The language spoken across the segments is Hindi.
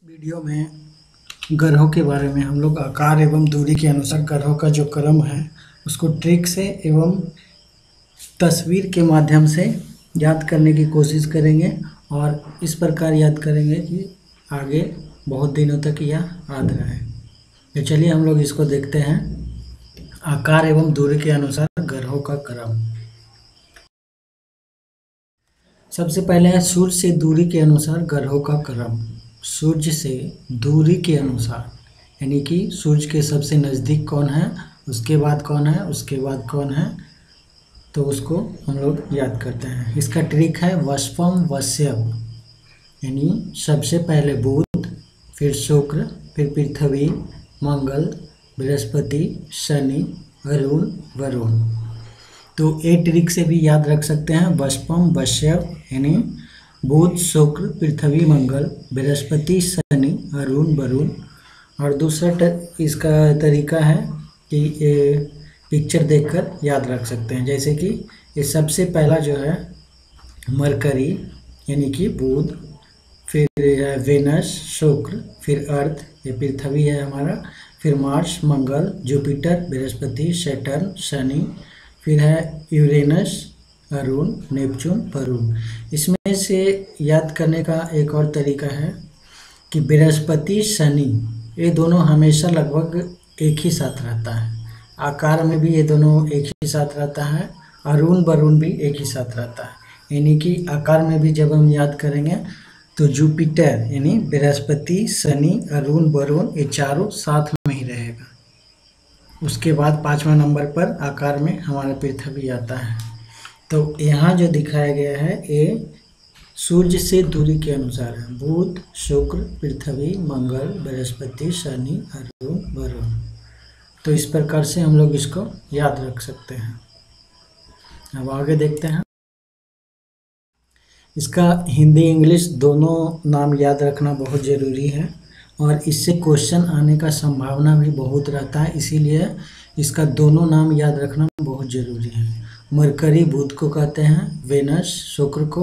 वीडियो में ग्रहों के बारे में हम लोग आकार एवं दूरी के अनुसार ग्रहों का जो क्रम है उसको ट्रिक से एवं तस्वीर के माध्यम से याद करने की कोशिश करेंगे और इस प्रकार याद करेंगे कि आगे बहुत दिनों तक यह याद रहे। तो चलिए हम लोग इसको देखते हैं। आकार एवं दूरी के अनुसार ग्रहों का क्रम। सबसे पहले है सूर्य से दूरी के अनुसार ग्रहों का क्रम। सूर्य से दूरी के अनुसार यानी कि सूर्य के सबसे नज़दीक कौन है, उसके बाद कौन है, उसके बाद कौन है, तो उसको हम लोग याद करते हैं। इसका ट्रिक है वस्पम वस्यव, यानी सबसे पहले बुध, फिर शुक्र, फिर पृथ्वी, मंगल, बृहस्पति, शनि, अरुण, वरुण। तो ए ट्रिक से भी याद रख सकते हैं वस्पम वस्यव यानी बुध, शुक्र, पृथ्वी, मंगल, बृहस्पति, शनि, अरुण, वरुण। और दूसरा इसका तरीका है कि पिक्चर देखकर याद रख सकते हैं। जैसे कि ये सबसे पहला जो है मरकरी यानी कि बुध, फिर वेनस, शुक्र, फिर अर्थ ये पृथ्वी है हमारा, फिर मार्स, मंगल, जुपिटर, बृहस्पति, सैटर्न, शनि, फिर है यूरेनस, अरुण, नेपच्यून, वरुण। इसमें से याद करने का एक और तरीका है कि बृहस्पति, शनि ये दोनों हमेशा लगभग एक ही साथ रहता है। आकार में भी ये दोनों एक ही साथ रहता है, अरुण वरुण भी एक ही साथ रहता है। यानी कि आकार में भी जब हम याद करेंगे तो जुपिटर यानी बृहस्पति, शनि, अरुण, वरुण ये चारों साथ में ही रहेगा। उसके बाद 5वां नंबर पर आकार में हमारा पृथ्वी आता है। तो यहाँ जो दिखाया गया है ये सूर्य से दूरी के अनुसार है। बुध, शुक्र, पृथ्वी, मंगल, बृहस्पति, शनि, अरुण, वरुण। तो इस प्रकार से हम लोग इसको याद रख सकते हैं। अब आगे देखते हैं। इसका हिंदी इंग्लिश दोनों नाम याद रखना बहुत ज़रूरी है और इससे क्वेश्चन आने का संभावना भी बहुत रहता है, इसीलिए इसका दोनों नाम याद रखना बहुत ज़रूरी है। मरकरी बुध को कहते हैं, वेनस शुक्र को,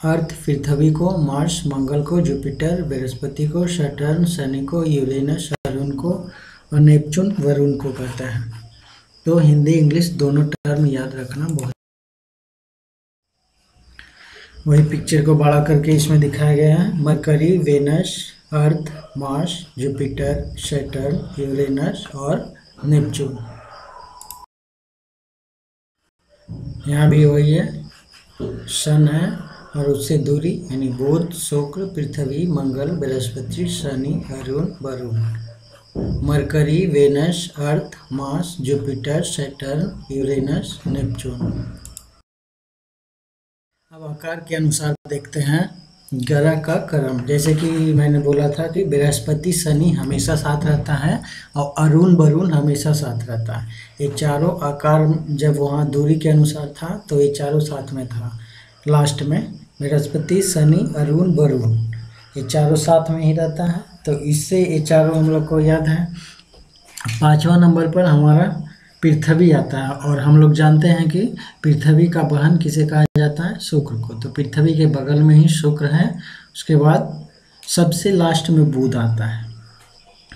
अर्थ पृथ्वी को, मार्स मंगल को, जुपिटर बृहस्पति को, सैटर्न शनि को, यूरेनस अरुण को और नेपच्यून वरुण को कहते हैं। तो हिंदी इंग्लिश दोनों टर्म याद रखना बहुत। वही पिक्चर को बड़ा करके इसमें दिखाया गया है। Mercury, Venus, Earth, Mars, Jupiter, Saturn, Uranus और नेपच्यून। यहाँ भी वही है, सन है और उससे दूरी यानी Budh, Shukra, Prithvi, Mangal, Brihaspati, Shani, Arun, Varun. Mercury, Venus, Earth, Mars, Jupiter, Saturn, Uranus, Neptune. अब आकार के अनुसार देखते हैं ग्रह का क्रम। जैसे कि मैंने बोला था कि बृहस्पति, शनि हमेशा साथ रहता है और अरुण वरुण हमेशा साथ रहता है। ये चारों आकार जब वहाँ दूरी के अनुसार था तो ये चारों साथ में था। लास्ट में बृहस्पति, शनि, अरुण, वरुण ये चारों साथ में ही रहता है। तो इससे ये चारों हम लोग को याद है। 5वां नंबर पर हमारा पृथ्वी आता है और हम लोग जानते हैं कि पृथ्वी का बहन किसे कहा जाता है, शुक्र को। तो पृथ्वी के बगल में ही शुक्र है। उसके बाद सबसे लास्ट में बुध आता है।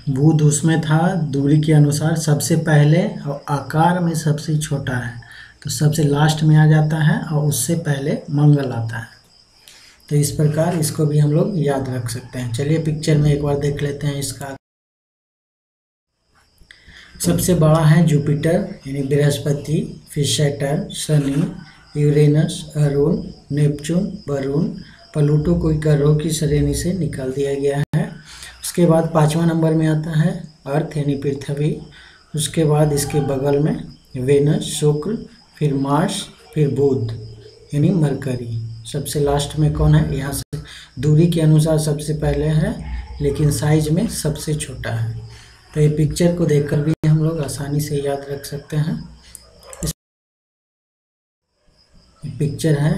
बुध उसमें था दूरी के अनुसार सबसे पहले और आकार में सबसे छोटा है, तो सबसे लास्ट में आ जाता है और उससे पहले मंगल आता है। तो इस प्रकार इसको भी हम लोग याद रख सकते हैं। चलिए पिक्चर में एक बार देख लेते हैं। इसका सबसे बड़ा है जुपिटर यानी बृहस्पति, फिर Saturn, Shani, Uranus, Arun, Neptune, Varun. Pluto को ग्रहों की श्रेणी से निकाल दिया गया है। उसके बाद 5वां नंबर में आता है अर्थ यानी पृथ्वी। उसके बाद इसके बगल में वेनस, शुक्र, फिर मार्स, फिर बुध यानी मरकरी। सबसे लास्ट में कौन है, यहाँ से दूरी के अनुसार सबसे पहले है लेकिन साइज में सबसे छोटा है। तो ये पिक्चर को देखकर भी हम लोग आसानी से याद रख सकते हैं। पिक्चर है